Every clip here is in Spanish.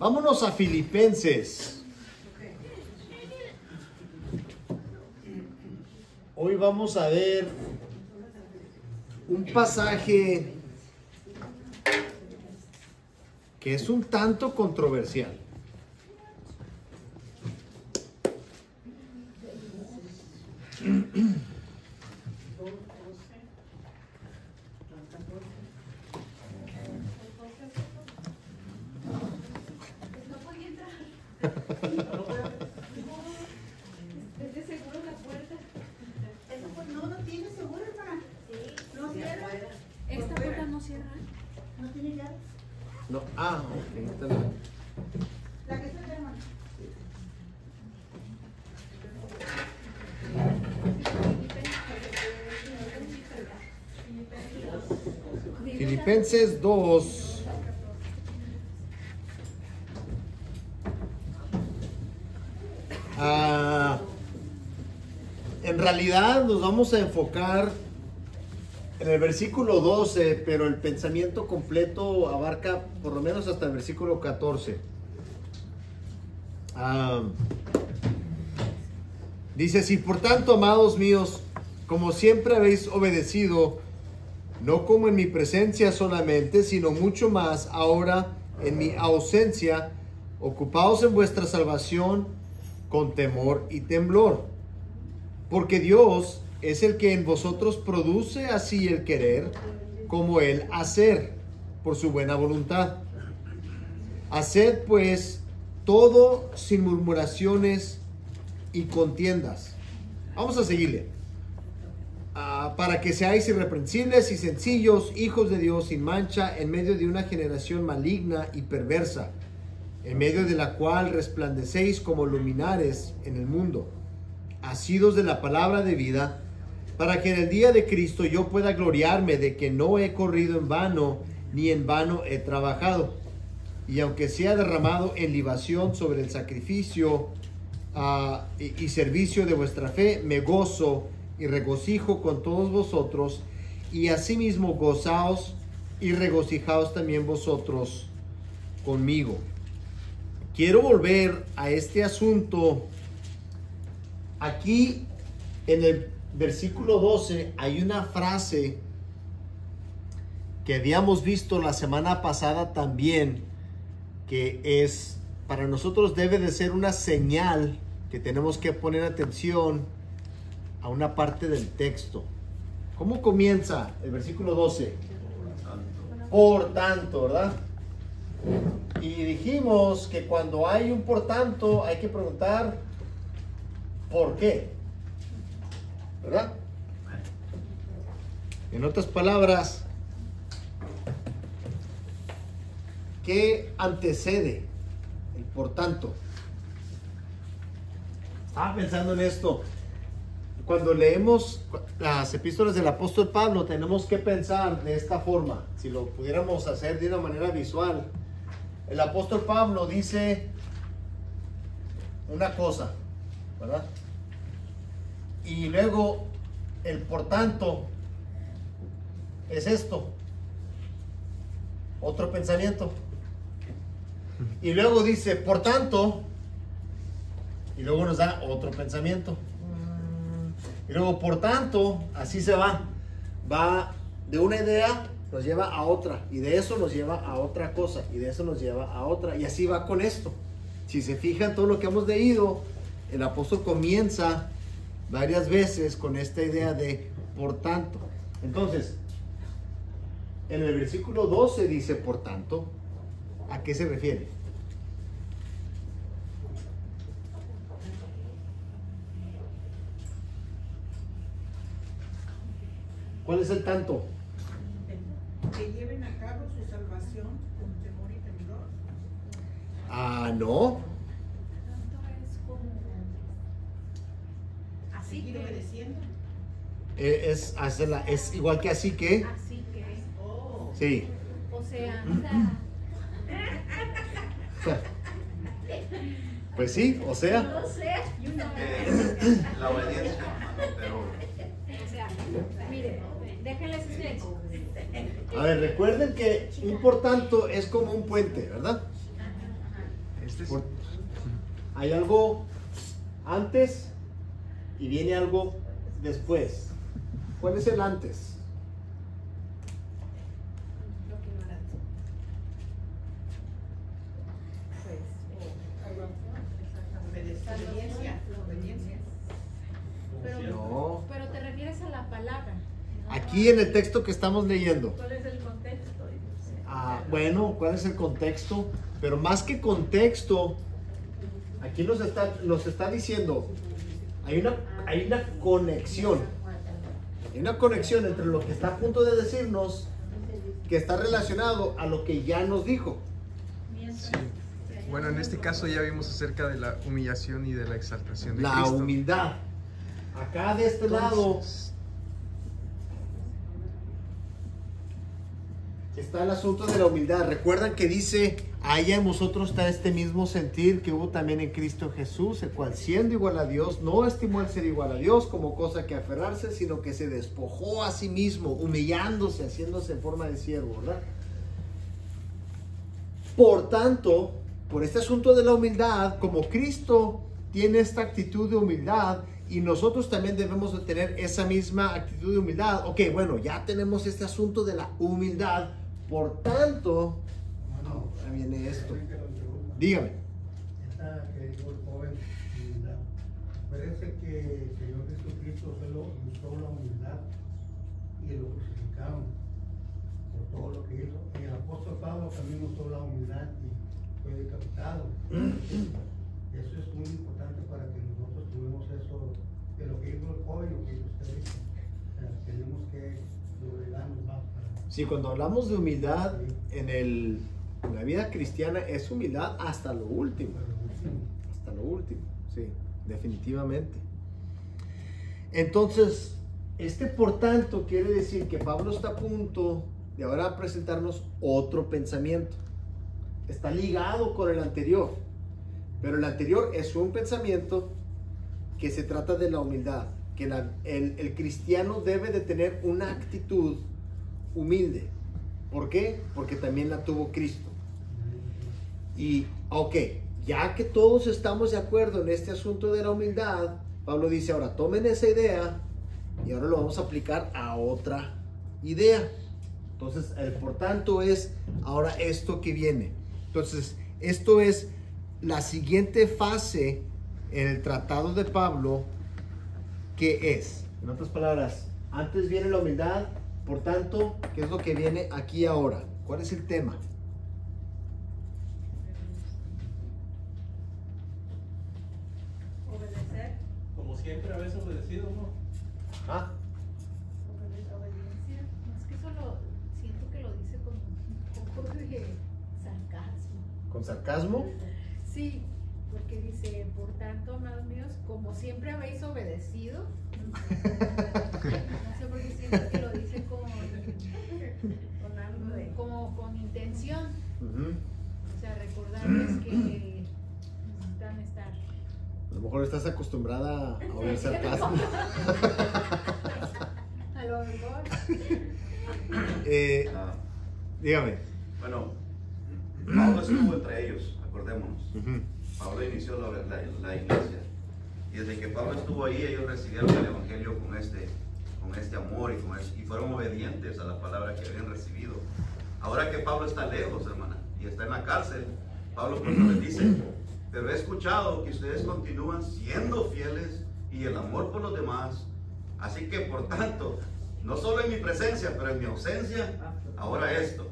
Vámonos a Filipenses. Hoy vamos a ver un pasaje que es un tanto controversial. No tiene seguro, hermana. No cierra. ¿Esta puerta no cierra? No tiene llave. No, ok, está bien. La que está de hermana. Filipenses 2. En realidad nos vamos a enfocar en el versículo 12, pero el pensamiento completo abarca por lo menos hasta el versículo 14. Dice, si por tanto, amados míos, como siempre habéis obedecido, no como en mi presencia solamente, sino mucho más ahora en mi ausencia, ocupaos en vuestra salvación con temor y temblor. Porque Dios es el que en vosotros produce así el querer como el hacer por su buena voluntad. Haced pues todo sin murmuraciones y contiendas. Vamos a seguirle. Para que seáis irreprensibles y sencillos, hijos de Dios sin mancha, en medio de una generación maligna y perversa, en medio de la cual resplandecéis como luminares en el mundo, asidos de la palabra de vida, para que en el día de Cristo yo pueda gloriarme de que no he corrido en vano, ni en vano he trabajado. Y aunque sea derramado en libación sobre el sacrificio y servicio de vuestra fe, me gozo y regocijo con todos vosotros, y asimismo gozaos y regocijaos también vosotros conmigo. Quiero volver a este asunto. Aquí en el versículo 12 hay una frase que habíamos visto la semana pasada también, que es, para nosotros debe de ser una señal que tenemos que poner atención a una parte del texto. ¿Cómo comienza el versículo 12? Por tanto, ¿verdad? Y dijimos que cuando hay un por tanto hay que preguntar ¿por qué? ¿Verdad? En otras palabras, ¿qué antecede el por tanto? Estaba pensando en esto. Cuando leemos las epístolas del apóstol Pablo, tenemos que pensar de esta forma. Si lo pudiéramos hacer de una manera visual, el apóstol Pablo dice una cosa, ¿verdad? Y luego el por tanto es esto, otro pensamiento. Y luego dice por tanto, y luego nos da otro pensamiento. Y luego por tanto, así se va de una idea, nos lleva a otra, y de eso nos lleva a otra cosa, y de eso nos lleva a otra, y así va con esto. Si se fijan todo lo que hemos leído, el apóstol comienza varias veces con esta idea de por tanto. Entonces, en el versículo 12 dice por tanto, ¿a qué se refiere? ¿Cuál es el tanto? Que lleven a cabo su salvación con temor y temblor. No. Así Seguir que. obedeciendo. Es igual que así que. Así que. Oh. Sí. O sea. Pues sí, o sea. No sé. La obediencia, pero O sea, mire, déjenles explico. A ver, recuerden que un por tanto es como un puente, ¿verdad? Por- hay algo antes y viene algo después. ¿Cuál es el antes? Lo que no era después. Obediencia. Obediencia. No. Pero te refieres a la palabra. ¿no? Aquí en el texto que estamos leyendo. ¿Cuál es el contexto? Bueno, ¿cuál es el contexto? Pero más que contexto, aquí nos está diciendo, hay una conexión. Hay una conexión entre lo que está a punto de decirnos, que está relacionado a lo que ya nos dijo. Sí. Bueno, en este caso ya vimos acerca de la humillación y de la exaltación de La Cristo. humildad. Acá de este lado Entonces, está el asunto de la humildad. Recuerdan que dice, allá en vosotros está este mismo sentir que hubo también en Cristo Jesús, el cual siendo igual a Dios, no estimó el ser igual a Dios como cosa que aferrarse, sino que se despojó a sí mismo, humillándose, haciéndose en forma de siervo, ¿verdad? Por tanto, por este asunto de la humildad, como Cristo tiene esta actitud de humildad, y nosotros también debemos de tener esa misma actitud de humildad. Ok, bueno, ya tenemos este asunto de la humildad. Por tanto, ahí viene esto. Dígame. Esta que dijo el joven, humildad. Parece que el Señor Jesucristo solo usó la humildad y lo crucificaron por todo lo que hizo. Y el apóstol Pablo también usó la humildad y fue decapitado. Eso es muy importante para que nosotros tuvimos eso de lo que dijo el joven, lo que usted dice. O sea, tenemos que doblegarnos más para... Sí, cuando hablamos de humildad en la vida cristiana, es humildad hasta lo último. Hasta lo último, sí, definitivamente. Entonces, por tanto quiere decir que Pablo está a punto de ahora presentarnos otro pensamiento. Está ligado con el anterior, pero el anterior es un pensamiento que se trata de la humildad, que el cristiano debe de tener una actitud humilde. ¿Por qué? Porque también la tuvo Cristo. Y, ok, ya que todos estamos de acuerdo en este asunto de la humildad, Pablo dice, ahora tomen esa idea y ahora lo vamos a aplicar a otra idea. Entonces, el por tanto es ahora esto que viene. Entonces, esto es la siguiente fase en el tratado de Pablo, que es, en otras palabras, antes viene la humildad, por tanto, ¿qué es lo que viene aquí ahora? ¿Cuál es el tema? Obedecer. Como siempre habéis obedecido, ¿no? Ah, Obediencia. No, es que solo siento que lo dice con un poco de sarcasmo. ¿con sarcasmo? Sí, porque dice, por tanto, amados míos, como siempre habéis obedecido. No sé por qué siento que lo dice con algo de, como con intención. Ujú. O sea, recordarles que necesitan estar. A lo mejor estás acostumbrada a oír sarcasmo. A lo mejor. Ah, Dígame. bueno, Pablo estuvo entre ellos, acordémonos. Ujú. Pablo inició la iglesia. Y desde que Pablo estuvo ahí, ellos recibieron el Evangelio con este amor y fueron obedientes a la palabra que habían recibido. Ahora que Pablo está lejos, hermana, y está en la cárcel, Pablo por eso les dice, pero he escuchado que ustedes continúan siendo fieles y el amor por los demás. Así que, por tanto, no solo en mi presencia, pero en mi ausencia, ahora esto.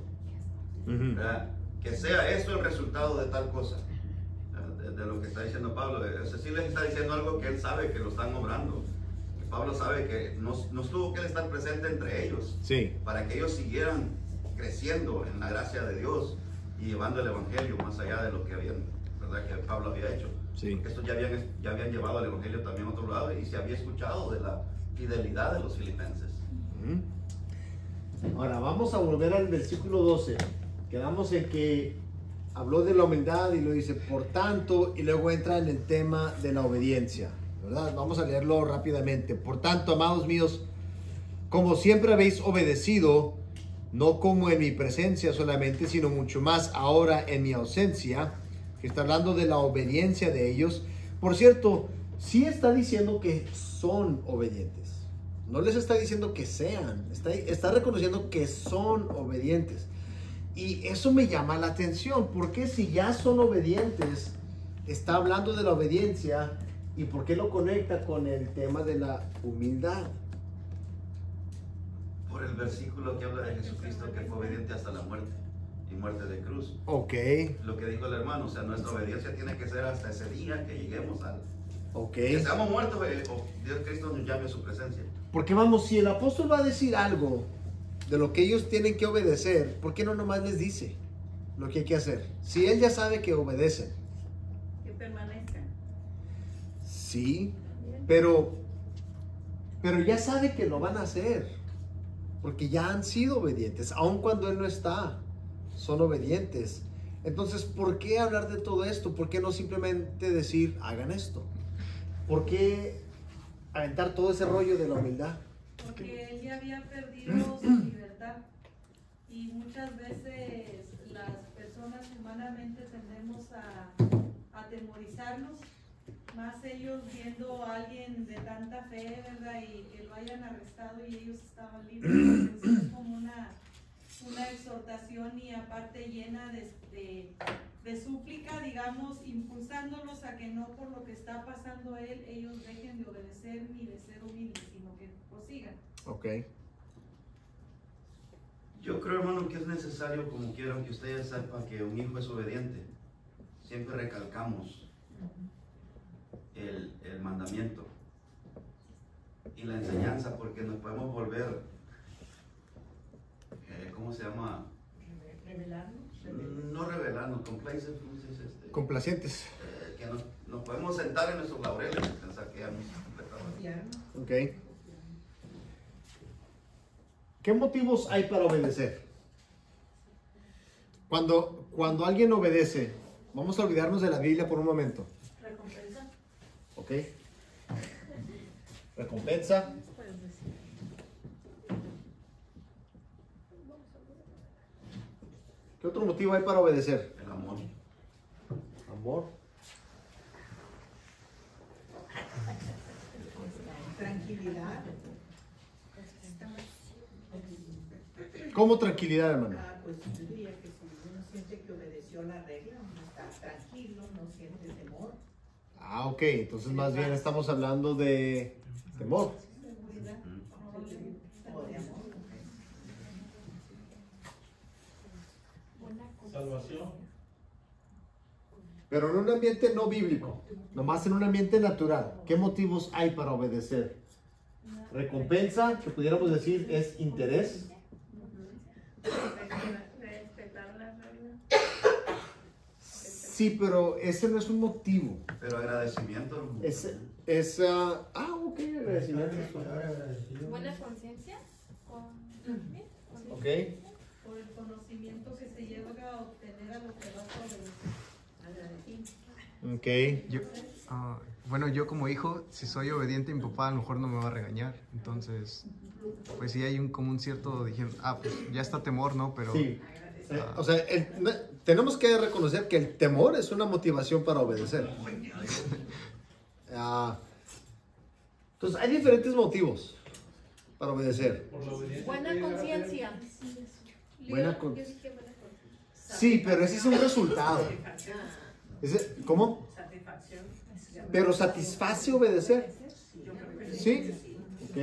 Ujú. ¿Verdad? Que sea esto el resultado de tal cosa. De lo que está diciendo Pablo. O sea, sí les está diciendo algo que él sabe que lo están obrando. Que Pablo sabe que no tuvo que él estar presente entre ellos. Sí. Para que ellos siguieran creciendo en la gracia de Dios y llevando el Evangelio más allá de lo que ¿verdad? Que Pablo había hecho. Sí. Porque estos ya habían llevado el Evangelio también a otro lado y se había escuchado de la fidelidad de los filipenses. Ujú. Ahora vamos a volver al versículo 12. Quedamos en que habló de la humildad y lo dice por tanto, y luego entra en el tema de la obediencia, ¿verdad? Vamos a leerlo rápidamente. Por tanto, amados míos, como siempre habéis obedecido, no como en mi presencia solamente, sino mucho más ahora en mi ausencia, que está hablando de la obediencia de ellos. Por cierto, sí está diciendo que son obedientes. No les está diciendo que sean, está reconociendo que son obedientes. Y eso me llama la atención, porque si ya son obedientes, está hablando de la obediencia, ¿y por qué lo conecta con el tema de la humildad? Por el versículo que habla de Jesucristo, que fue obediente hasta la muerte y muerte de cruz. Ok, Lo que dijo el hermano, o sea, nuestra obediencia tiene que ser hasta ese día que lleguemos al... ok. Que seamos muertos o Dios Cristo nos llame a su presencia. Porque vamos, si el apóstol va a decir algo de lo que ellos tienen que obedecer, ¿por qué no nomás les dice lo que hay que hacer? Si él ya sabe que obedecen. Que permanezcan. Sí, pero ya sabe que lo van a hacer, porque ya han sido obedientes, aun cuando él no está, son obedientes. Entonces, ¿por qué hablar de todo esto? ¿Por qué no simplemente decir, hagan esto? ¿Por qué aventar todo ese rollo de la humildad? Porque él ya había perdido su libertad y muchas veces las personas humanamente tendemos a atemorizarnos, más ellos viendo a alguien de tanta fe, ¿verdad? Y que lo hayan arrestado y ellos estaban libres. Entonces es como una exhortación y aparte llena de súplica, digamos, impulsándolos a que no por lo que está pasando él, ellos dejen de obedecer ni de ser humildes, sino que prosigan. Ok. Yo creo, hermano, que es necesario, como quiero que ustedes sepan que un hijo es obediente. Siempre recalcamos el mandamiento y la enseñanza, porque nos podemos volver, ¿cómo se llama? Revelarnos. No revelarnos, complacent, ¿cómo se dice? Complacientes. Que nos podemos sentar en nuestros laureles y pensar que ya hemos completado. Confiarnos. Ok. ¿Qué motivos hay para obedecer? Cuando alguien obedece, vamos a olvidarnos de la Biblia por un momento. Recompensa. ¿Ok? Recompensa. ¿Qué otro motivo hay para obedecer? El amor. Amor. Tranquilidad. ¿Cómo tranquilidad, hermano? Pues yo diría que si uno siente que obedeció la regla, uno está tranquilo, no siente temor. Ah, ok. Entonces más bien estamos hablando de temor. Seguridad. O de amor. Salvación. Pero en un ambiente no bíblico, nomás en un ambiente natural. ¿Qué motivos hay para obedecer? Recompensa, que pudiéramos decir es interés. Respetar las reglas. Sí, pero ese no es un motivo. Pero agradecimiento. Ok, agradecimiento. Buena conciencia. Ok. Por el conocimiento que se llega a obtener a lo que va a obedecer. Ok. Bueno, yo como hijo, si soy obediente, mi papá a lo mejor no me va a regañar. Entonces, pues sí hay como un cierto, dijeron, pues ya está temor, ¿no? Pero Sí. O sea, tenemos que reconocer que el temor es una motivación para obedecer. Entonces, hay diferentes motivos para obedecer. Por la obediencia. Buena conciencia. Sí, pero ese es un resultado. ¿Cómo? Satisfacción. Pero satisface obedecer. Yo creo que ¿Sí? Ok.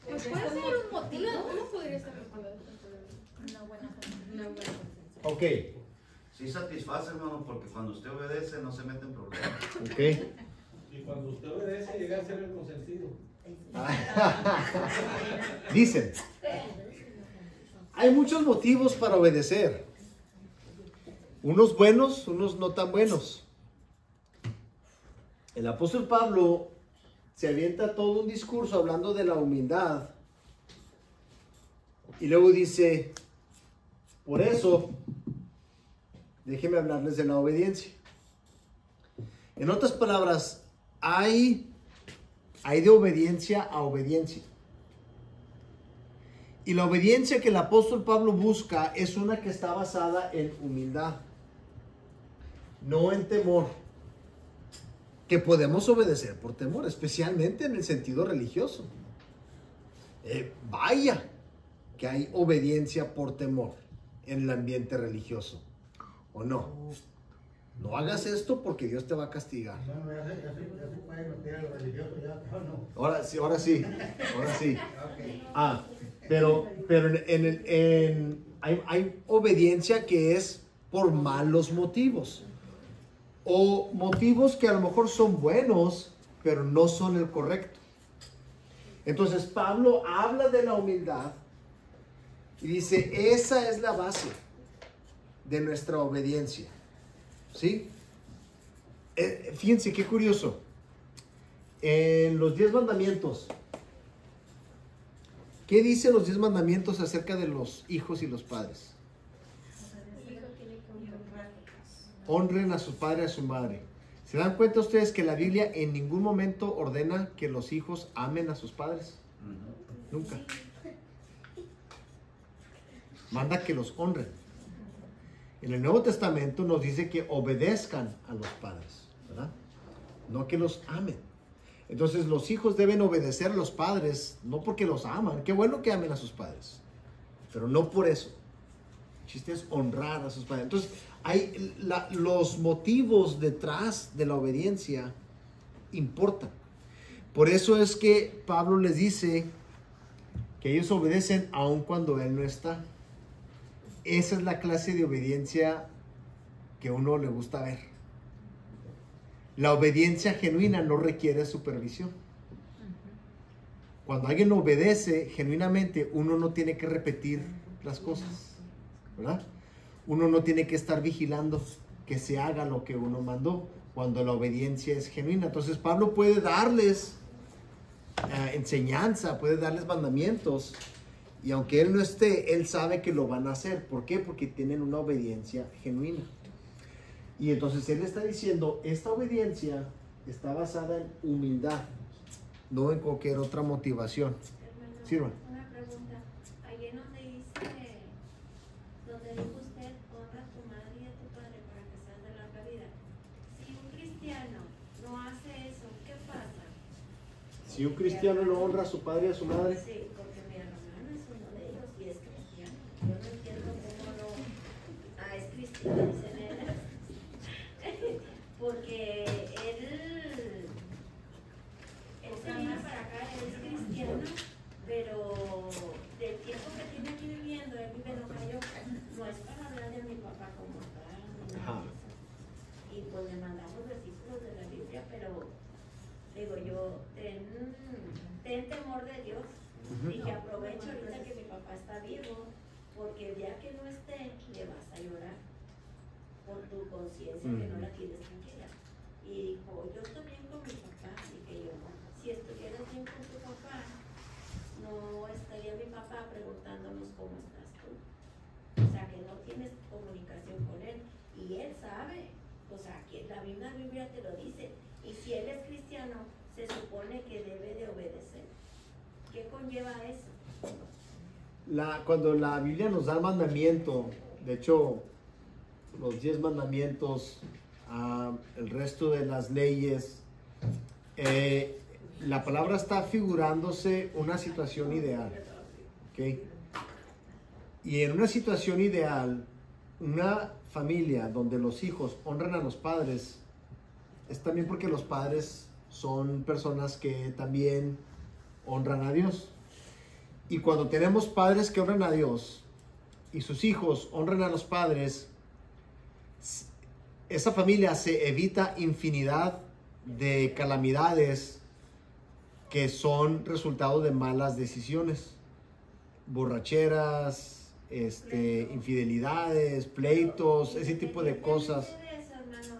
Pues puede ser un motivo. Uno podría estar una buena conciencia. Ok. Sí satisface, hermano, porque cuando usted obedece no se mete en problemas. Ok. Y cuando usted obedece, llega a ser el consentido. Dicen, hay muchos motivos para obedecer. Unos buenos, unos no tan buenos. El apóstol Pablo se avienta todo un discurso hablando de la humildad. Y luego dice, por eso, déjenme hablarles de la obediencia. En otras palabras, hay de obediencia a obediencia. Y la obediencia que el apóstol Pablo busca es una que está basada en humildad, no en temor. Que podemos obedecer por temor, especialmente en el sentido religioso. Vaya que hay obediencia por temor en el ambiente religioso, ¿o no? No hagas esto porque Dios te va a castigar. No, ya se puede meter a lo religioso, ya, no. Ahora sí, ahora sí. Pero hay obediencia que es por malos motivos. O motivos que a lo mejor son buenos, pero no son el correcto. Entonces Pablo habla de la humildad y dice, esa es la base de nuestra obediencia. ¿Sí? Fíjense qué curioso. En los 10 mandamientos, ¿qué dicen los 10 mandamientos acerca de los hijos y los padres? Honren a su padre y a su madre. ¿Se dan cuenta ustedes que la Biblia en ningún momento ordena que los hijos amen a sus padres? Nunca. Manda que los honren. En el Nuevo Testamento nos dice que obedezcan a los padres, ¿verdad? No que los amen. Entonces los hijos deben obedecer a los padres, no porque los aman. Qué bueno que amen a sus padres, pero no por eso. El chiste es honrar a sus padres. Entonces los motivos detrás de la obediencia importan. Por eso es que Pablo les dice que ellos obedecen aun cuando él no está. Esa es la clase de obediencia que a uno le gusta ver. La obediencia genuina no requiere supervisión. Cuando alguien obedece genuinamente, uno no tiene que repetir las cosas, ¿verdad? Uno no tiene que estar vigilando que se haga lo que uno mandó cuando la obediencia es genuina. Entonces Pablo puede darles enseñanza, puede darles mandamientos, y aunque él no esté, él sabe que lo van a hacer. ¿Por qué? Porque tienen una obediencia genuina. Y entonces él está diciendo, esta obediencia está basada en humildad, no en cualquier otra motivación. Sirva. Una pregunta. Allí donde dice, donde dijo usted, honra a tu madre y a tu padre para que seas de larga vida. Si un cristiano no hace eso, ¿qué pasa? Si un cristiano no honra a su padre y a su madre, Sí, porque mi hermano es uno de ellos y es cristiano. Yo no entiendo cómo no. Ah, es cristiano, dicen él. Porque él se vino para acá, él es cristiano, pero del tiempo que tiene aquí viviendo, él vive en Ohio, no es para hablar de mi papá como tal, ni nada de eso. Y pues le mandamos versículos de la Biblia, pero digo yo, ten temor de Dios, y que aprovecho ahorita que mi papá está vivo, porque el día que no esté, le vas a llorar por tu conciencia que no la tienes tranquila. Y dijo, yo estoy bien con mi papá, así que yo, si estuvieras bien con tu papá, no estaría mi papá preguntándonos cómo estás tú. O sea, que no tienes comunicación con él, y él sabe, o sea, que la misma Biblia te lo dice, y si él es cristiano, se supone que debe de obedecer. ¿Qué conlleva eso? cuando la Biblia nos da el mandamiento, de hecho, los 10 mandamientos, el resto de las leyes, la palabra está figurándose una situación ideal, ¿ok? Y en una situación ideal, una familia donde los hijos honran a los padres, es también porque los padres son personas que también honran a Dios. Y cuando tenemos padres que honran a Dios y sus hijos honran a los padres, esa familia se evita infinidad de calamidades que son resultado de malas decisiones, borracheras, infidelidades, pleitos, ese tipo de cosas.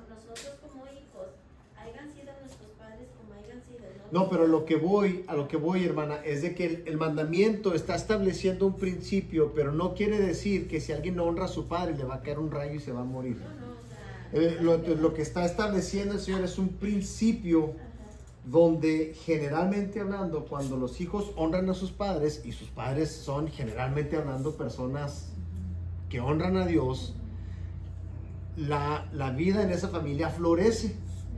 Nosotros como hijos, hayan sido nuestros padres como hayan sido, No, pero a lo que voy, hermana, es de que el mandamiento está estableciendo un principio, pero no quiere decir que si alguien no honra a su padre le va a caer un rayo y se va a morir. No, o sea, Lo que está estableciendo el Señor es un principio donde generalmente hablando, cuando los hijos honran a sus padres, y sus padres son generalmente hablando personas que honran a Dios, la vida en esa familia florece,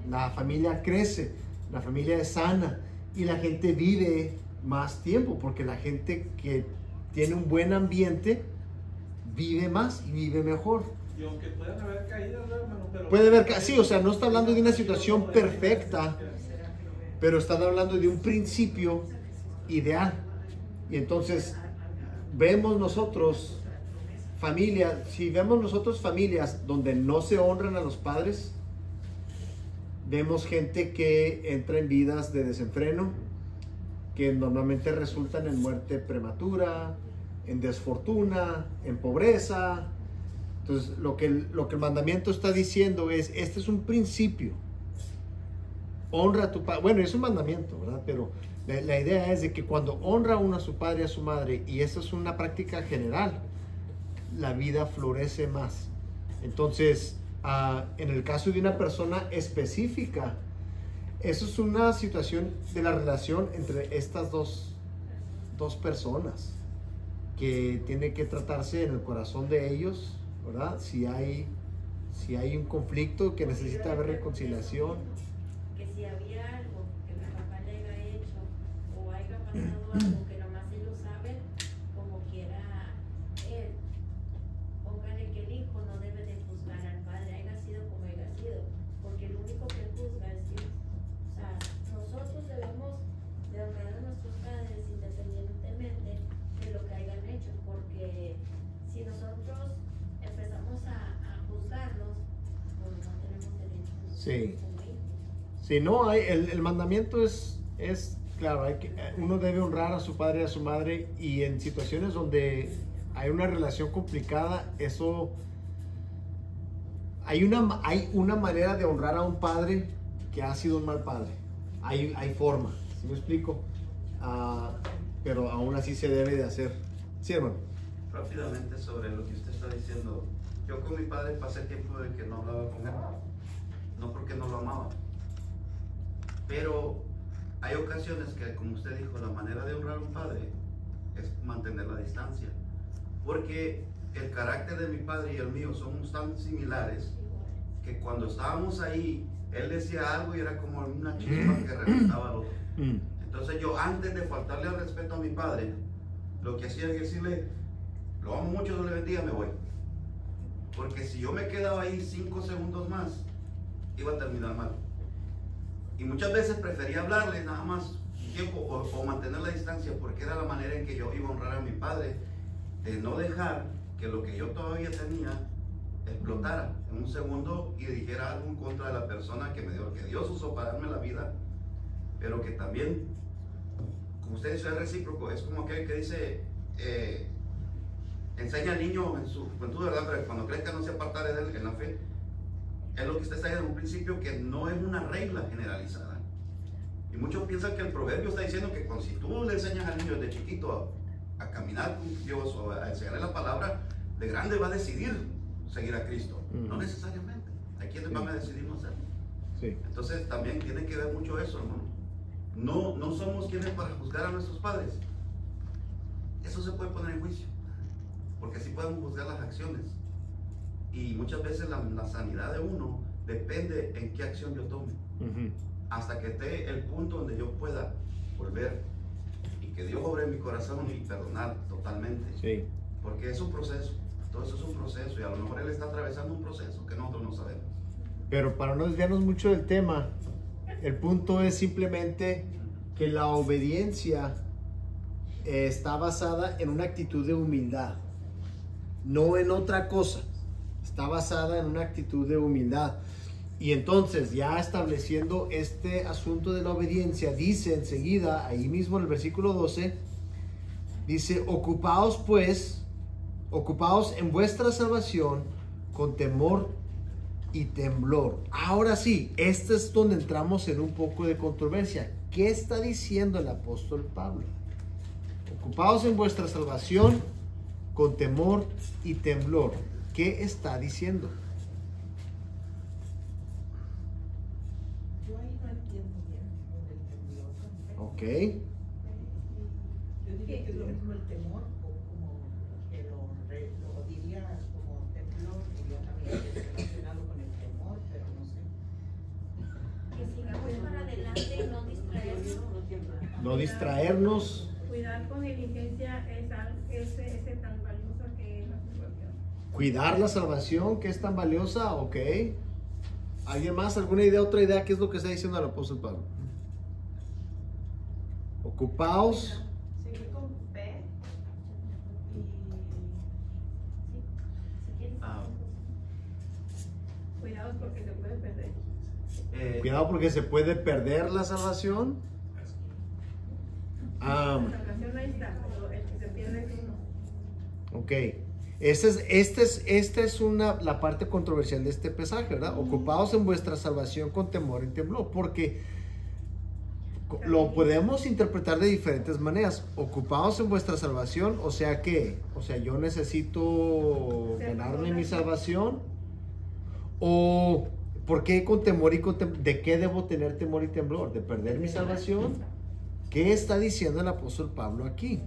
la familia crece, la familia es sana y la gente vive más tiempo, porque la gente que tiene un buen ambiente vive más y vive mejor. Y aunque puedan haber caídas, ¿no, hermano? Pero Puede haber, sí, o sea, no está hablando de una situación perfecta, pero está hablando de un principio ideal. Y entonces vemos nosotros familias, si vemos nosotros familias donde no se honran a los padres, vemos gente que entra en vidas de desenfreno, que normalmente resultan en muerte prematura, en desfortuna, en pobreza. Entonces lo que el mandamiento está diciendo es, este es un principio. Honra a tu padre. Bueno, es un mandamiento, ¿verdad? Pero la idea es de que cuando honra uno a su padre y a su madre, y esa es una práctica general, la vida florece más. Entonces, en el caso de una persona específica, eso es una situación de la relación entre estas dos personas que tiene que tratarse en el corazón de ellos, ¿verdad? Si hay un conflicto que necesita haber reconciliación. Que si había algo que mi papá le haya hecho o haya pasado algo que nomás ellos saben, como quiera él, póngale que el hijo no debe de juzgar al padre, haya sido como haya sido, porque el único que juzga es Dios. O sea, nosotros debemos de honrar a nuestros padres independientemente de lo que hayan hecho, porque si nosotros empezamos a juzgarlos, pues no tenemos derecho. Sí. Si no hay, el mandamiento es claro, uno debe honrar a su padre y a su madre, y en situaciones donde hay una relación complicada, eso hay una manera de honrar a un padre que ha sido un mal padre. Hay forma, ¿sí me explico? Pero aún así se debe de hacer. Sí, hermano. Rápidamente sobre lo que usted está diciendo. Yo con mi padre pasé tiempo de que no hablaba con él, no porque no lo amaba, pero hay ocasiones que, como usted dijo, la manera de honrar a un padre es mantener la distancia, porque el carácter de mi padre y el mío somos tan similares que cuando estábamos ahí, él decía algo y era como una chispa que reventaba al otro. Entonces yo, antes de faltarle al respeto a mi padre, lo que hacía es decirle, lo amo mucho, Dios le bendiga, me voy. Porque si yo me quedaba ahí 5 segundos más, iba a terminar mal. Y muchas veces prefería hablarle nada más un tiempo o mantener la distancia, porque era la manera en que yo iba a honrar a mi padre, de no dejar que lo que yo todavía tenía explotara en un segundo y dijera algo en contra de la persona que Dios usó para darme la vida, pero que también, como usted dice, es recíproco. Es como aquel que dice, enseña al niño en su juventud, ¿verdad? Pero cuando crezca no se apartará de él en la fe. Es lo que usted está diciendo en un principio, que no es una regla generalizada. Y muchos piensan que el proverbio está diciendo que si tú le enseñas al niño desde chiquito a caminar con Dios o a enseñarle la palabra, de grande va a decidir seguir a Cristo. No necesariamente. Hay quienes van a decidir no hacerlo. Sí. Entonces también tiene que ver mucho eso, hermano. No somos quienes para juzgar a nuestros padres. Eso se puede poner en juicio, porque así podemos juzgar las acciones. Y muchas veces la sanidad de uno depende en qué acción yo tome. Hasta que esté el punto donde yo pueda volver y que Dios obre en mi corazón y perdonar totalmente. Sí. Porque es un proceso. Todo eso es un proceso, y a lo mejor Él está atravesando un proceso que nosotros no sabemos. Pero para no desviarnos mucho del tema, el punto es simplemente que la obediencia está basada en una actitud de humildad, no en otra cosa. Está basada en una actitud de humildad. Y entonces, ya estableciendo este asunto de la obediencia, dice enseguida, ahí mismo en el versículo 12, dice, ocupaos en vuestra salvación con temor y temblor. Ahora sí, este es donde entramos en un poco de controversia. ¿Qué está diciendo el apóstol Pablo? Ocupaos en vuestra salvación con temor y temblor. ¿Qué está diciendo? Yo ahí no entiendo bien Ok. Yo diría que es lo mismo el temor, o como que lo diría como temblor, diría también que es relacionado con el temor, pero no sé. Que sigamos para adelante y no distraernos. No distraernos. Cuidar con diligencia ese tan valioso que es la salvación. Cuidar la salvación que es tan valiosa. Ok. ¿Alguien más? ¿Alguna idea? ¿Otra idea? ¿Qué es lo que está diciendo el apóstol Pablo? Ocupaos. Seguir con fe Cuidados porque se puede perder. Cuidado porque se puede perder la salvación. La salvación ahí está, pero el que se pierde es uno. Ok. Esta es la parte controversial de este pasaje, ¿verdad? Ocupaos en vuestra salvación con temor y temblor, porque lo podemos interpretar de diferentes maneras. Ocupaos en vuestra salvación, o sea que, yo necesito ganarme mi salvación, o ¿por qué con temor y con temblor? ¿De qué debo tener temor y temblor? ¿De perder mi salvación? ¿Qué está diciendo el apóstol Pablo aquí?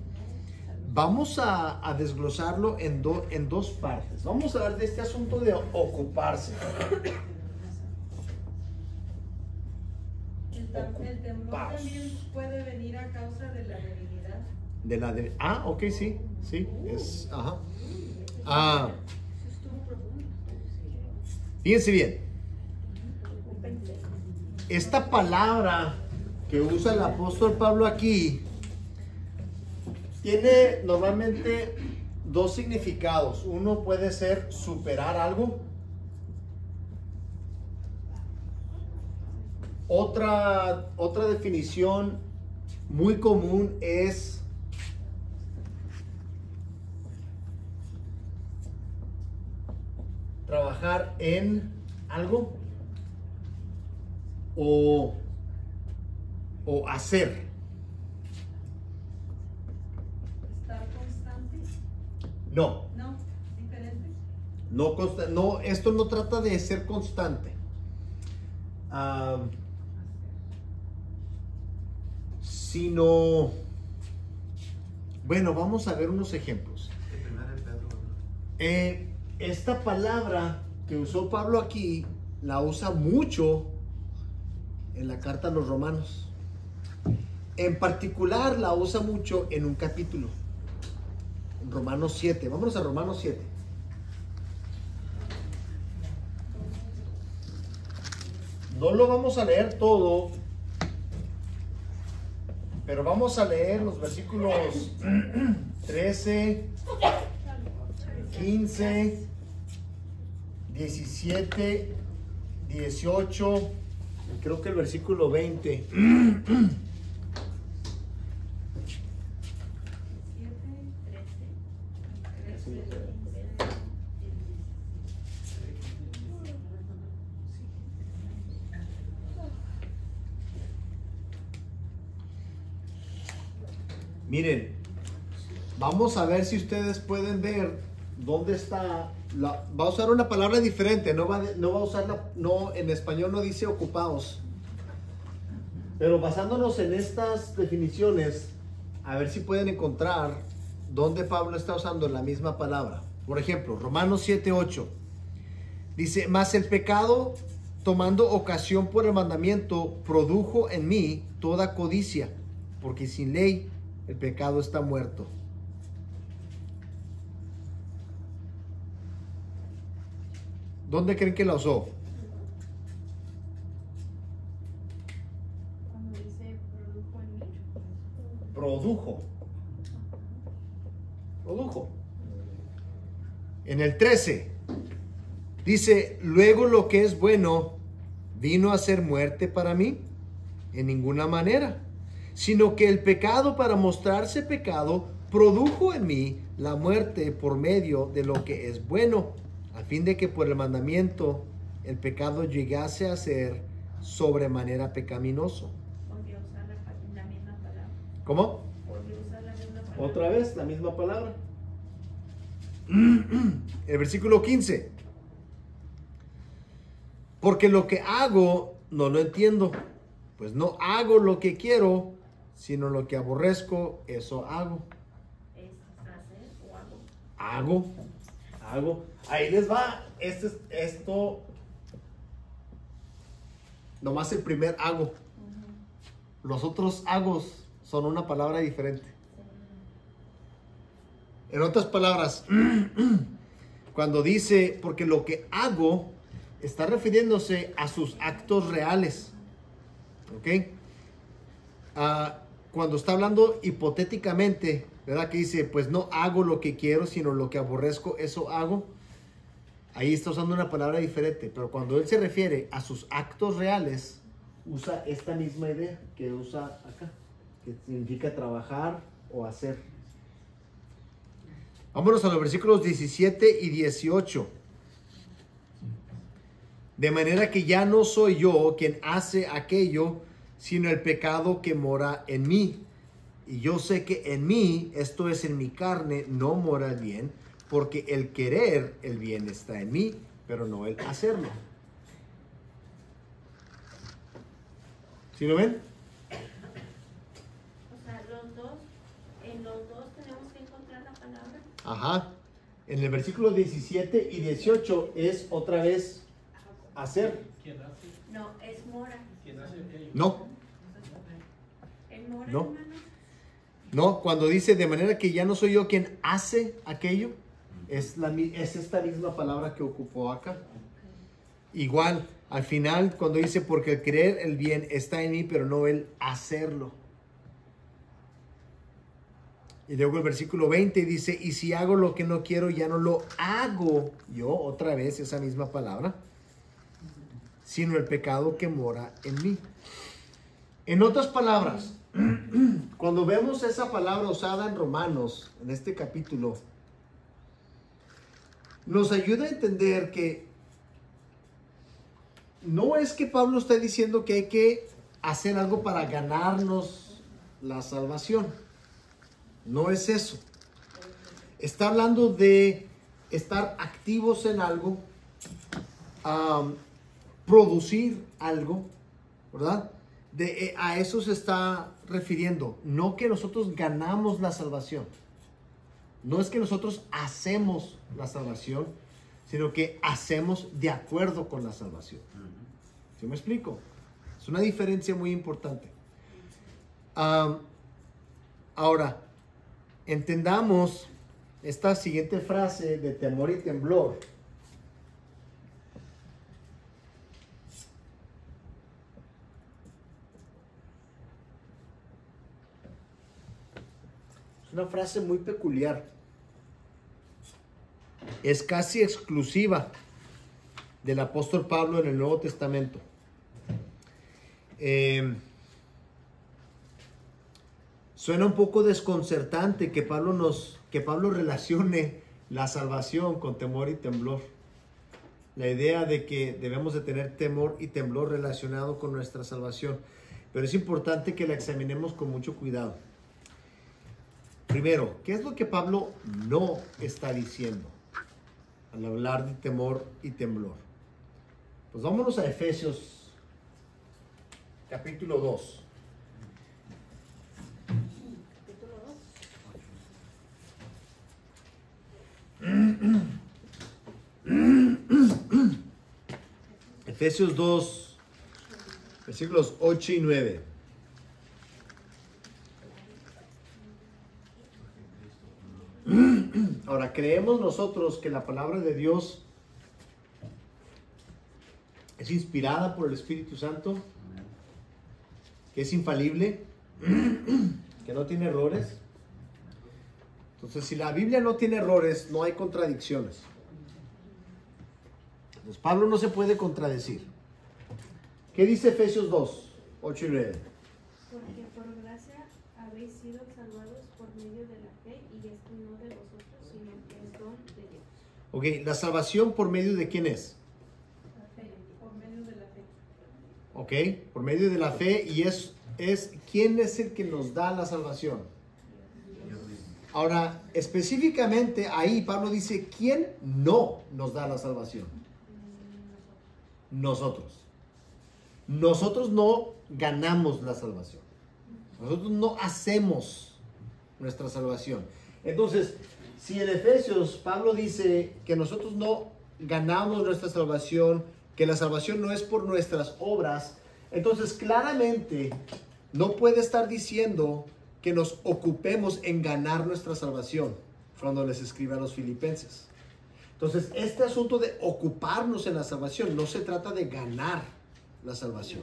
Vamos a desglosarlo en dos partes. Vamos a hablar de este asunto de ocuparse. el temor también puede venir a causa de la debilidad. Ok, sí, ajá. Fíjense bien. Esta palabra que usa el apóstol Pablo aquí tiene normalmente dos significados. Uno puede ser superar algo. Otra definición muy común es trabajar en algo o hacer. Estar constante. No. No, diferente. No, esto no trata de ser constante. Sino, bueno, vamos a ver unos ejemplos. Esta palabra que usó Pablo aquí, la usa mucho en la carta a los Romanos. En particular, la usa mucho en un capítulo. En Romanos 7. Vámonos a Romanos 7. No lo vamos a leer todo, pero vamos a leer los versículos 13, 15, 17, 18, y creo que el versículo 20. Miren, vamos a ver si ustedes pueden ver dónde está. Va a usar una palabra diferente, no va a usar en español no dice ocupaos. Pero basándonos en estas definiciones, a ver si pueden encontrar dónde Pablo está usando la misma palabra. Por ejemplo, Romanos 7:8 dice: mas el pecado, tomando ocasión por el mandamiento, produjo en mí toda codicia, porque sin ley el pecado está muerto. ¿Dónde creen que la usó? Cuando dice produjo en mí. Produjo. En el 13 dice: luego lo que es bueno vino a ser muerte para mí, en ninguna manera, sino que el pecado, para mostrarse pecado, produjo en mí la muerte por medio de lo que es bueno, a fin de que por el mandamiento el pecado llegase a ser sobremanera pecaminoso. Volvió a usar la misma palabra. ¿Cómo? Volvió a usar la misma palabra. Otra vez la misma palabra. El versículo 15. Porque lo que hago no lo entiendo, pues no hago lo que quiero, sino lo que aborrezco, eso hago. Es hacer o hago. Hago. Ahí les va. Esto. Nomás el primer hago. Los otros hagos son una palabra diferente. En otras palabras, cuando dice, porque lo que hago, está refiriéndose a sus actos reales. ¿Ok? Cuando está hablando hipotéticamente, ¿verdad? Que dice, pues no hago lo que quiero, sino lo que aborrezco, eso hago. Ahí está usando una palabra diferente. Pero cuando él se refiere a sus actos reales, usa esta misma idea que usa acá, que significa trabajar o hacer. Vámonos a los versículos 17 y 18. De manera que ya no soy yo quien hace aquello, sino el pecado que mora en mí. Y yo sé que en mí, esto es en mi carne, no mora el bien, porque el querer el bien está en mí, pero no el hacerlo. ¿Sí lo ven? O sea, en los dos tenemos que encontrar la palabra. Ajá. En el versículo 17 y 18 es otra vez hacer. ¿Quién hace? No, es mora. ¿Quién hace aquello? No, ¿El mora, No. hermano? no. Cuando dice de manera que ya no soy yo quien hace aquello, es esta misma palabra que ocupó acá. Igual, al final, cuando dice porque el querer el bien está en mí, pero no el hacerlo. Y luego el versículo 20 dice, y si hago lo que no quiero, ya no lo hago yo, otra vez esa misma palabra, sino el pecado que mora en mí. En otras palabras, cuando vemos esa palabra usada en Romanos, en este capítulo, nos ayuda a entender que no es que Pablo esté diciendo que hay que hacer algo para ganarnos la salvación. No es eso. Está hablando de estar activos en algo, producir algo, ¿verdad? A eso se está refiriendo. No que nosotros ganamos la salvación. No es que nosotros hacemos la salvación, sino que hacemos de acuerdo con la salvación. ¿Sí me explico? Es una diferencia muy importante. Ahora, entendamos esta siguiente frase de temor y temblor. Es una frase muy peculiar. Es casi exclusiva del apóstol Pablo en el Nuevo Testamento. Suena un poco desconcertante que Pablo relacione la salvación con temor y temblor. La idea de que debemos de tener temor y temblor relacionado con nuestra salvación. Pero es importante que la examinemos con mucho cuidado. Primero, ¿qué es lo que Pablo no está diciendo al hablar de temor y temblor? Pues vámonos a Efesios capítulo 2. Efesios 2, versículos 8 y 9. Ahora, creemos nosotros que la palabra de Dios es inspirada por el Espíritu Santo, que es infalible, que no tiene errores. Entonces, si la Biblia no tiene errores, no hay contradicciones. Entonces, Pablo no se puede contradecir. ¿Qué dice Efesios 2, 8 y 9? Porque por gracia habéis sido salvados por medio de la fe, y esto no de vosotros, sino que es don de Dios. Ok, ¿la salvación por medio de quién es? La fe, por medio de la fe. Ok, por medio de la fe, y es ¿quién es el que nos da la salvación? Ahora, específicamente ahí Pablo dice, ¿quién no nos da la salvación? Nosotros. Nosotros no ganamos la salvación. Nosotros no hacemos nuestra salvación. Entonces, si en Efesios Pablo dice que nosotros no ganamos nuestra salvación, que la salvación no es por nuestras obras, entonces claramente no puede estar diciendo que nos ocupemos en ganar nuestra salvación cuando les escribe a los filipenses. Entonces, este asunto de ocuparnos en la salvación no se trata de ganar la salvación.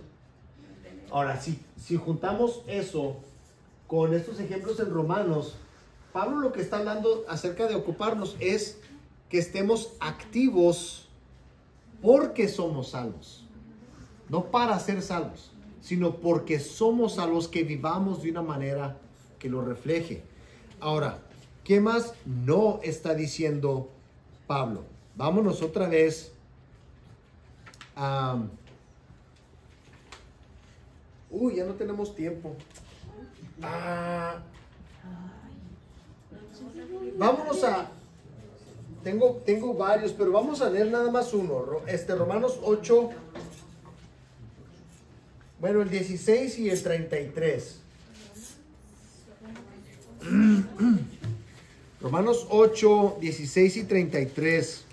Ahora, si juntamos eso con estos ejemplos en Romanos, Pablo lo que está hablando acerca de ocuparnos es que estemos activos porque somos salvos. No para ser salvos, sino porque somos salvos, que vivamos de una manera que lo refleje. Ahora, ¿qué más no está diciendo Pablo? Vámonos otra vez a... ya no tenemos tiempo. Vámonos a... Tengo varios, pero vamos a leer nada más uno. Romanos 8, bueno, el 16 y el 33. Romanos 8, 16 y 33.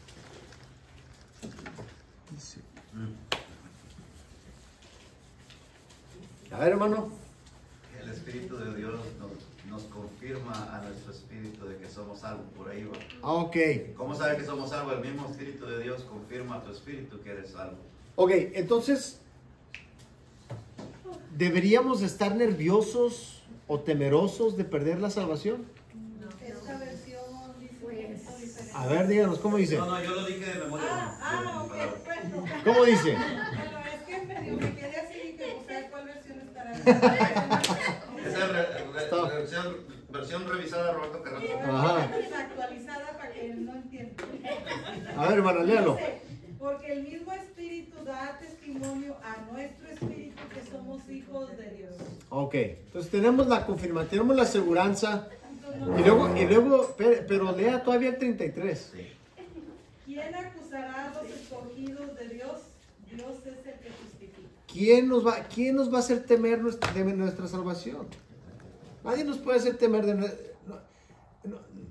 A ver, hermano. El Espíritu de Dios nos confirma a nuestro espíritu de que somos salvos. Por ahí va. Ok. ¿Cómo sabe que somos salvos? El mismo Espíritu de Dios confirma a tu espíritu que eres salvo. Ok, entonces, ¿deberíamos estar nerviosos o temerosos de perder la salvación? Esta versión dice diferente. A ver, díganos, ¿cómo dice? No, yo lo dije de memoria. Ok, bueno. ¿Cómo dice? Bueno, es que medio me quedé así y que buscar cuál versión estará. Esa es versión revisada de Roberto Carranza. Ajá. Actualizada para que no entienda. A ver, hermano, léalo. Dice, porque el mismo Espíritu da testimonio a nuestro espíritu que somos hijos de Dios. Ok, entonces tenemos la confirmación, tenemos la aseguranza. Y luego, pero lea todavía el 33. ¿Quién acusará a los escogidos de Dios? Dios es el que justifica. ¿Quién nos va a hacer temer de nuestra salvación? Nadie nos puede hacer temer de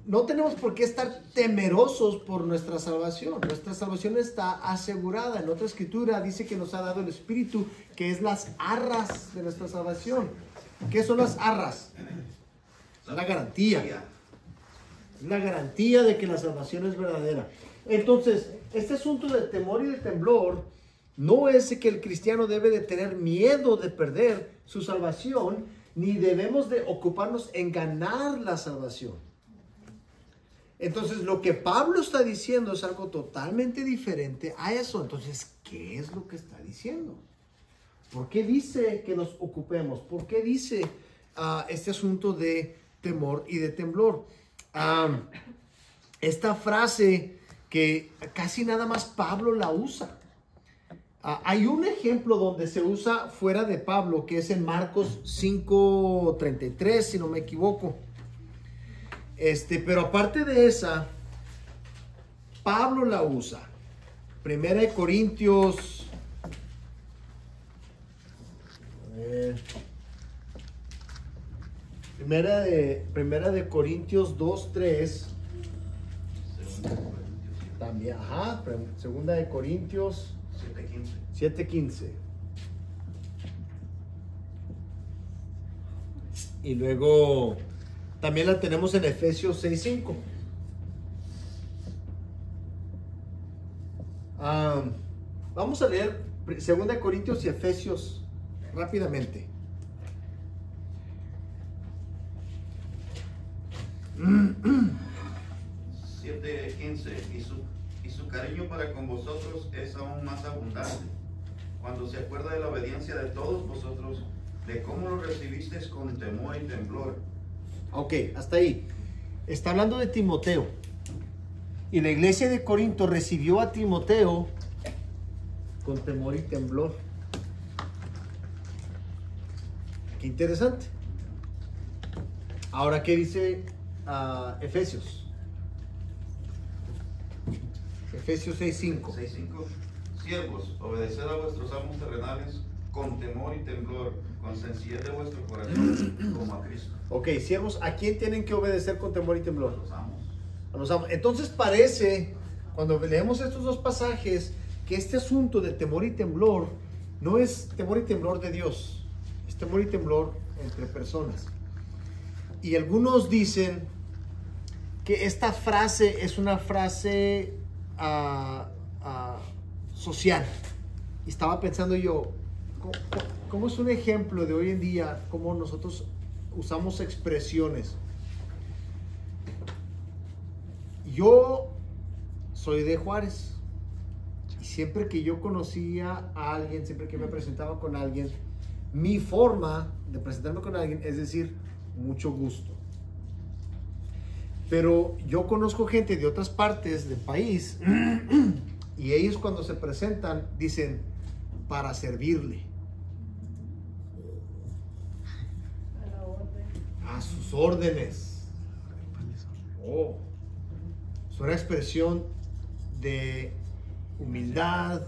no tenemos por qué estar temerosos por nuestra salvación. Nuestra salvación está asegurada. En otra escritura dice que nos ha dado el Espíritu, que es las arras de nuestra salvación. ¿Qué son las arras? Es la garantía. Es la garantía de que la salvación es verdadera. Entonces, este asunto de temor y de temblor no es que el cristiano debe de tener miedo de perder su salvación, ni debemos de ocuparnos en ganar la salvación. Entonces, lo que Pablo está diciendo es algo totalmente diferente a eso. Entonces, ¿qué es lo que está diciendo? ¿Por qué dice que nos ocupemos? ¿Por qué dice este asunto de temor y de temblor? Esta frase que casi nada más Pablo la usa. Hay un ejemplo donde se usa fuera de Pablo, que es en Marcos 5:33, si no me equivoco. Pero aparte de esa, Pablo la usa. Primera de Corintios. Primera de Corintios 2:3. También, segunda de Corintios 7:15. Y luego también la tenemos en Efesios 6:5. Vamos a leer segunda de Corintios y Efesios rápidamente. Y su cariño para con vosotros es aún más abundante, cuando se acuerda de la obediencia de todos vosotros, de cómo lo recibisteis con temor y temblor. Ok, hasta ahí. Está hablando de Timoteo. Y la iglesia de Corinto recibió a Timoteo con temor y temblor. Qué interesante. Ahora, ¿qué dice Efesios? Efesios 6:5. 6:5. Siervos, obedeced a vuestros amos terrenales con temor y temblor, Con sencillez de vuestro corazón, como a Cristo. Ok, siervos, ¿a quién tienen que obedecer con temor y temblor? Los amos. A los amos. Entonces parece, cuando leemos estos dos pasajes, que este asunto de temor y temblor no es temor y temblor de Dios, es temor y temblor entre personas. Y algunos dicen que esta frase es una frase social. Y estaba pensando yo, ¿cómo es un ejemplo de hoy en día cómo nosotros usamos expresiones? Yo soy de Juárez y siempre que yo conocía a alguien, siempre que me presentaba con alguien, mi forma de presentarme con alguien es decir, mucho gusto. Pero yo conozco gente de otras partes del país y ellos cuando se presentan dicen, para servirle. A sus órdenes. Oh. Es una expresión de humildad.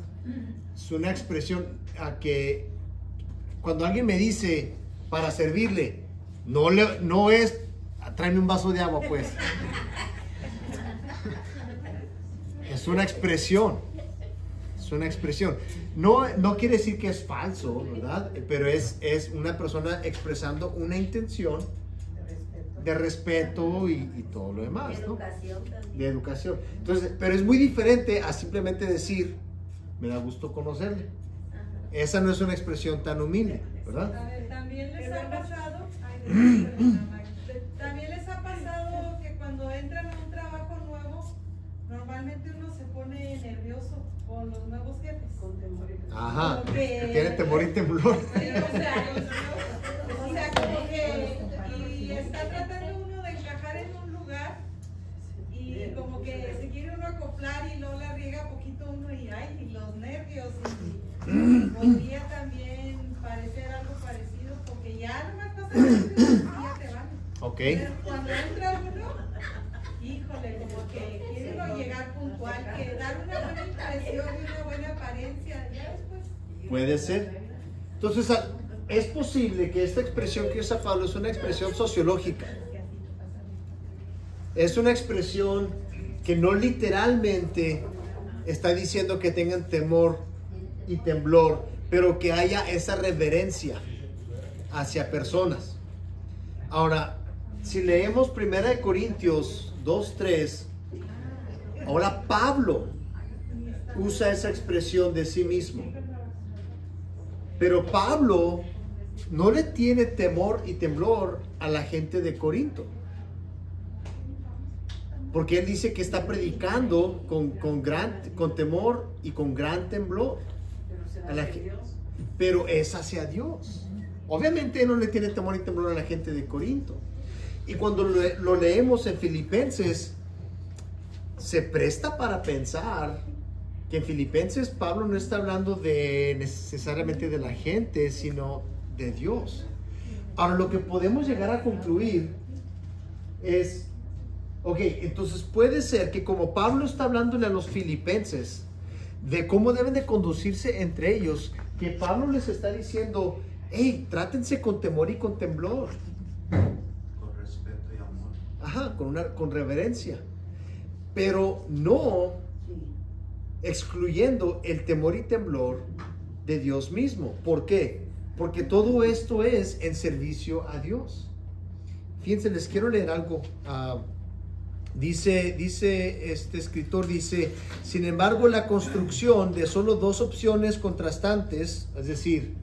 Es una expresión a que cuando alguien me dice para servirle, no es tráeme un vaso de agua, pues. Es una expresión. Es una expresión. No quiere decir que es falso, ¿verdad? Pero es una persona expresando una intención de respeto y todo lo demás, ¿no? De educación. Entonces, pero es muy diferente a simplemente decir, me da gusto conocerle. Esa no es una expresión tan humilde, ¿verdad? También les ha pasado, que cuando entran a un trabajo nuevo, normalmente uno se pone nervioso con los nuevos jefes. Con temor y temblor. Ajá, tiene temor y temblor. Sí, o sea, como que y está tratando uno de encajar en un lugar y como que se quiere uno acoplar y luego la riega poquito uno y ay, y los nervios y podría también parecer algo parecido porque ya no me pasa nada, ya te van. Ok. Pero cuando entra uno, híjole, como que quiere uno llegar puntual, que dar una buena impresión y una buena apariencia, ya después. Puede ser. Entonces, es posible que esta expresión que usa Pablo es una expresión sociológica. Es una expresión que no literalmente está diciendo que tengan temor y temblor, pero que haya esa reverencia hacia personas. Ahora, si leemos 1 Corintios 2:3, ahora Pablo usa esa expresión de sí mismo. Pero Pablo no le tiene temor y temblor a la gente de Corinto. Porque él dice que está predicando con temor y con gran temblor. Pero es hacia Dios. Obviamente él no le tiene temor y temblor a la gente de Corinto. Y cuando lo leemos en Filipenses, se presta para pensar que en Filipenses Pablo no está hablando necesariamente de la gente, sino de Dios. Ahora, lo que podemos llegar a concluir es, ok, entonces puede ser que como Pablo está hablándole a los filipenses de cómo deben de conducirse entre ellos, que Pablo les está diciendo, hey, trátense con temor y con temblor. Con respeto y amor. Ajá, con reverencia. Pero no excluyendo el temor y temblor de Dios mismo. ¿Por qué? Porque todo esto es en servicio a Dios. Fíjense, les quiero leer algo. Dice este escritor, dice, sin embargo, la construcción de solo dos opciones contrastantes, es decir,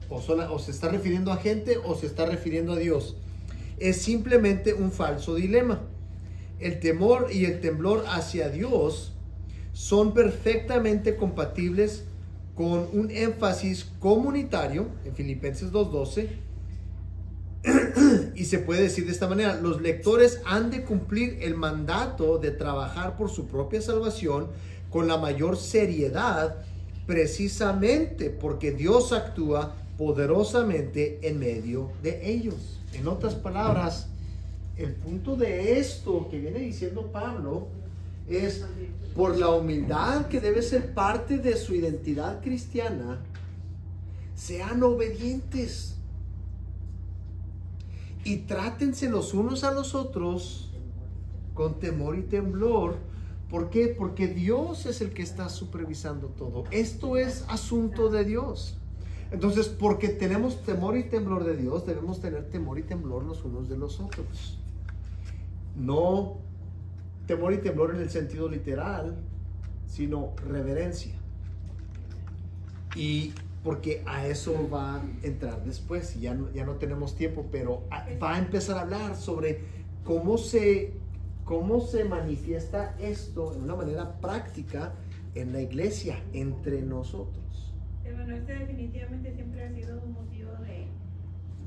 o se está refiriendo a gente o se está refiriendo a Dios, es simplemente un falso dilema. El temor y el temblor hacia Dios son perfectamente compatibles con un énfasis comunitario en Filipenses 2:12. Y se puede decir de esta manera: los lectores han de cumplir el mandato de trabajar por su propia salvación con la mayor seriedad, precisamente porque Dios actúa poderosamente en medio de ellos. En otras palabras, el punto de esto que viene diciendo Pablo es, por la humildad que debe ser parte de su identidad cristiana, sean obedientes y trátense los unos a los otros con temor y temblor. ¿Por qué? Porque Dios es el que está supervisando todo. Esto es asunto de Dios. Entonces, porque tenemos temor y temblor de Dios, debemos tener temor y temblor los unos de los otros. No temor y temblor en el sentido literal, sino reverencia. Y porque a eso va a entrar después, ya no tenemos tiempo, pero va a empezar a hablar sobre cómo se manifiesta esto de una manera práctica en la iglesia, entre nosotros. Bueno, este definitivamente siempre ha sido un motivo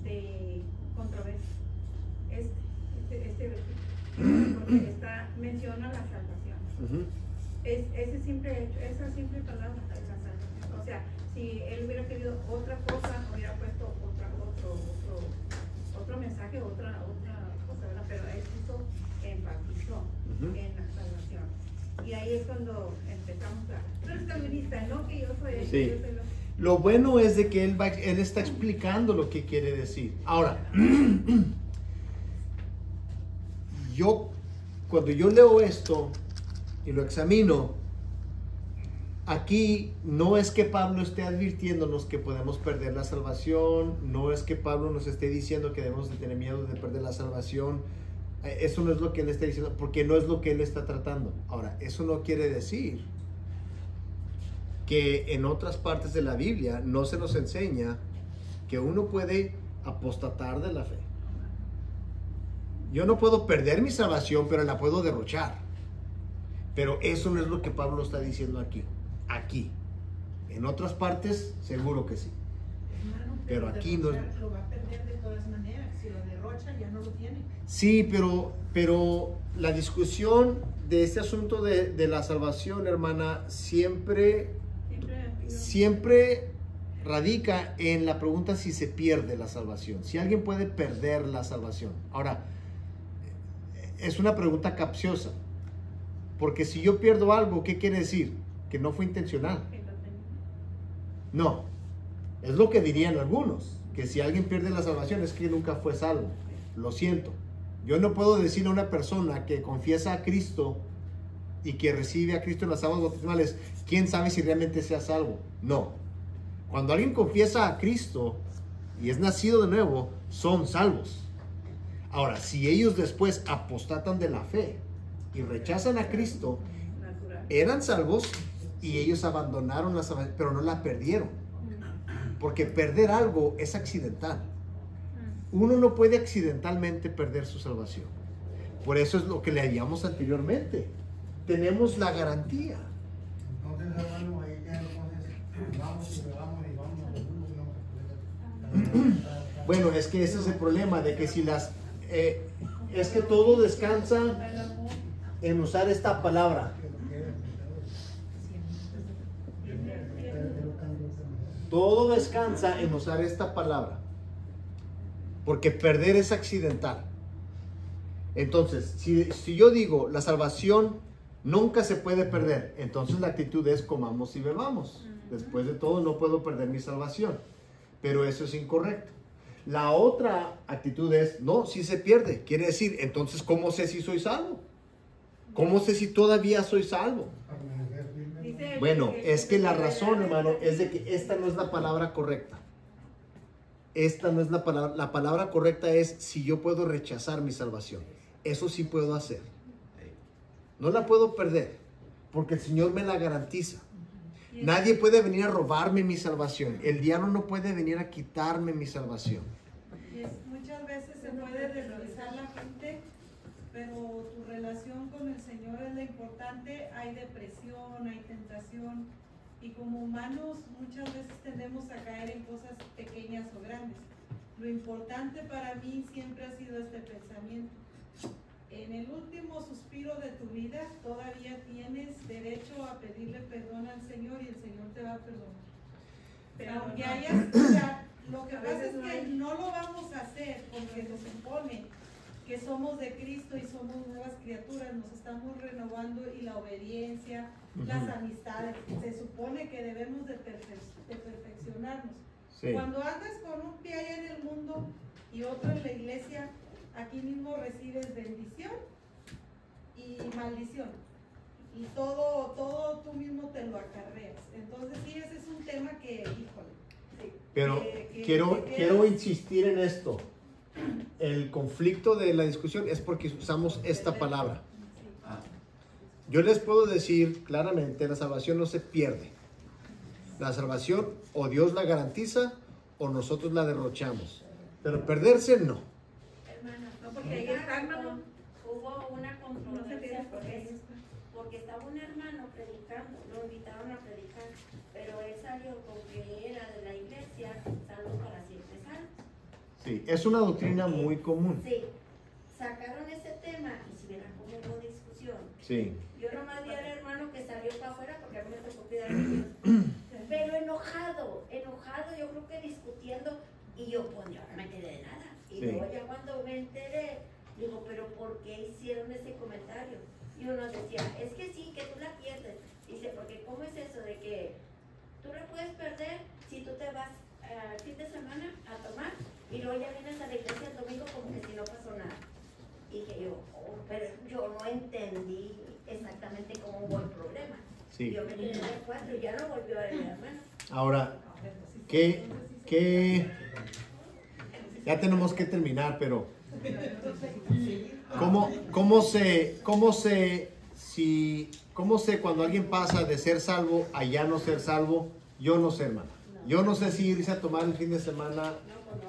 de controversia. Este versículo, porque menciona la salvación. Esa simple palabra, la salvación. O sea, si él hubiera querido otra cosa, hubiera puesto otro mensaje, otra cosa, ¿verdad? Pero eso enfatizó en la salvación. Y ahí es cuando empezamos tú eres calvinista, ¿no? Que yo soy esto, Sí. yo soy lo... Lo bueno es de que él está explicando lo que quiere decir. Ahora, cuando yo leo esto y lo examino, aquí no es que Pablo esté advirtiéndonos que podemos perder la salvación, no es que Pablo nos esté diciendo que debemos de tener miedo de perder la salvación. Eso no es lo que él está diciendo, porque no es lo que él está tratando. Ahora, eso no quiere decir que en otras partes de la Biblia no se nos enseña que uno puede apostatar de la fe. Yo no puedo perder mi salvación, pero la puedo derrochar. Pero eso no es lo que Pablo está diciendo aquí. Aquí. En otras partes, seguro que sí. Hermano, Pero aquí no. Lo va a perder de todas maneras. Si lo derrocha, ya no lo tiene. Sí, pero la discusión de este asunto de la salvación, hermana, siempre radica en la pregunta si se pierde la salvación. Si alguien puede perder la salvación. Ahora, es una pregunta capciosa. Porque si yo pierdo algo, ¿qué quiere decir? Que no fue intencional. No. Es lo que dirían algunos. Que si alguien pierde la salvación es que nunca fue salvo. Lo siento. Yo no puedo decir a una persona que confiesa a Cristo y que recibe a Cristo en las aguas bautismales, ¿quién sabe si realmente sea salvo? No. Cuando alguien confiesa a Cristo y es nacido de nuevo, son salvos. Ahora, si ellos después apostatan de la fe y rechazan a Cristo, eran salvos y ellos abandonaron la salvación, pero no la perdieron. Porque perder algo es accidental. Uno no puede accidentalmente perder su salvación. Por eso es lo que leíamos anteriormente. Tenemos la garantía. Entonces, hermano, ahí ya entonces vamos y Bueno, es que ese es el problema de que si es que todo descansa en usar esta palabra. Todo descansa en usar esta palabra. Porque perder es accidental. Entonces, si yo digo la salvación nunca se puede perder, entonces la actitud es comamos y bebamos. Después de todo no puedo perder mi salvación. Pero eso es incorrecto. La otra actitud es, no, sí se pierde. Quiere decir, entonces, ¿cómo sé si soy salvo? ¿Cómo sé si todavía soy salvo? Bueno, es que la razón, hermano, es de que esta no es la palabra correcta. Esta no es la palabra correcta es si yo puedo rechazar mi salvación. Eso sí puedo hacer. No la puedo perder, porque el Señor me la garantiza. Nadie puede venir a robarme mi salvación. El diablo no puede venir a quitarme mi salvación. Muchas veces se puede desrealizar la gente, pero tu relación con el Señor es lo importante. Hay depresión, hay tentación, y como humanos muchas veces tendemos a caer en cosas pequeñas o grandes. Lo importante para mí siempre ha sido este pensamiento. En el último suspiro de tu vida todavía tienes derecho a pedirle perdón al Señor y el Señor te va a perdonar. Pero aunque hayas, o sea, lo que pasa es que no lo vamos a hacer porque se supone que somos de Cristo y somos nuevas criaturas, nos estamos renovando, y la obediencia, las amistades, se supone que debemos de perfeccionarnos. Sí. Cuando andas con un pie allá en el mundo y otro en la iglesia, aquí mismo recibes bendición y maldición. Y todo tú mismo te lo acarreas. Entonces sí, ese es un tema que, híjole. Pero quiero insistir en esto. El conflicto de la discusión es porque usamos esta palabra. Yo les puedo decir claramente, la salvación no se pierde. La salvación o Dios la garantiza o nosotros la derrochamos. Pero perderse no. Hermana, No, porque ahí está, hermano. hubo una No se controversia tiene por por eso. eso. Porque estaba un hermano predicando, lo invitaron a predicar, pero él salió con que era de la iglesia, salvo para siempre salvos. Sí, es una doctrina muy común. Sí, sacaron ese tema y si vieran cómo hubo discusión. Sí. Yo nomás vi al hermano que salió para afuera porque a mí me tocó cuidar niños. Pero enojado, yo creo que discutiendo. Y yo, pues yo no me enteré de nada. Y Sí. luego ya cuando me enteré, digo, pero ¿por qué hicieron ese comentario? Y uno decía, es que sí, que tú la pierdes. Dice, porque ¿cómo es eso de que tú la puedes perder si tú te vas al fin de semana a tomar y luego ya vienes a la iglesia el domingo como que si no pasó nada? Y dije yo, oh, pero yo no entendí exactamente cómo hubo el problema. Sí. Yo me quedé de acuerdo y ya no volvió a ver mi hermano. Ahora, ya tenemos que terminar, pero ¿cómo sé cuando alguien pasa de ser salvo a ya no ser salvo? Yo no sé, hermano. Yo no sé si irse a tomar el fin de semana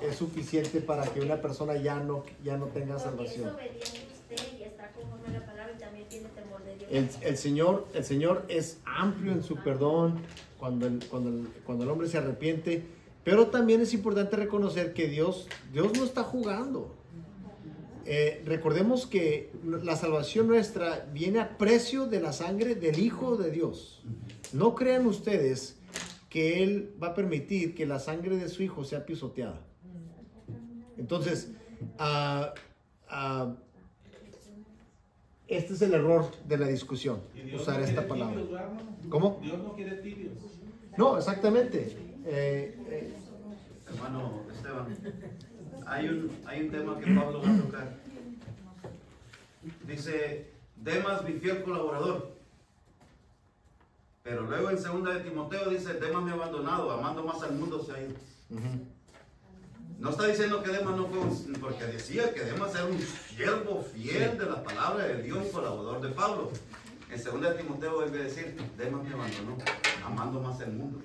es suficiente para que una persona ya no tenga salvación. Porque es obediente usted y está conforme a la palabra y también tiene temor de Dios. El Señor es amplio en su perdón cuando el hombre se arrepiente, pero también es importante reconocer que Dios no está jugando. Recordemos que la salvación nuestra viene a precio de la sangre del Hijo de Dios. No crean ustedes que Él va a permitir que la sangre de su Hijo sea pisoteada. Entonces, este es el error de la discusión, usar esta palabra. Tibios, ¿verdad, hermano? ¿Cómo? Dios no quiere tibios. No, exactamente. Hermano Esteban, hay un tema que Pablo va a tocar. Dice, Demas, mi fiel colaborador. Pero luego en 2 de Timoteo dice, Demas me ha abandonado, amando más al mundo se ha ido. No está diciendo que Demas no fue porque decía que Demas era un siervo fiel de la palabra de Dios y colaborador de Pablo. En 2 de Timoteo debe decir, Demas me abandonó, amando más el mundo.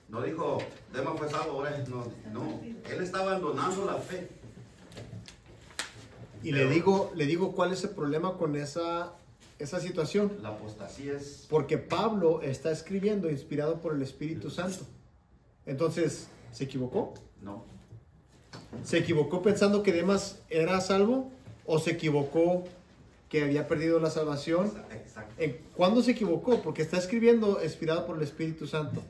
No dijo, Demas fue salvo, ahora no. Él está abandonando la fe. Y le digo cuál es el problema con esa situación. La apostasía es... Porque Pablo está escribiendo inspirado por el Espíritu Santo. Entonces, ¿se equivocó? No. ¿Se equivocó pensando que Demas era salvo? ¿O se equivocó que había perdido la salvación? Exacto. ¿Cuándo se equivocó? Porque está escribiendo inspirado por el Espíritu Santo.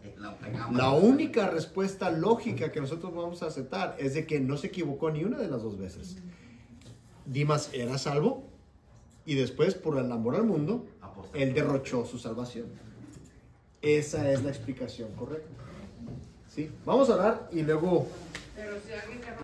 La única respuesta lógica que nosotros vamos a aceptar es de que no se equivocó ni una de las dos veces. Dimas era salvo y después, por el amor al mundo, él derrochó su salvación. Esa es la explicación correcta. ¿Sí? Vamos a orar y luego... Pero si alguien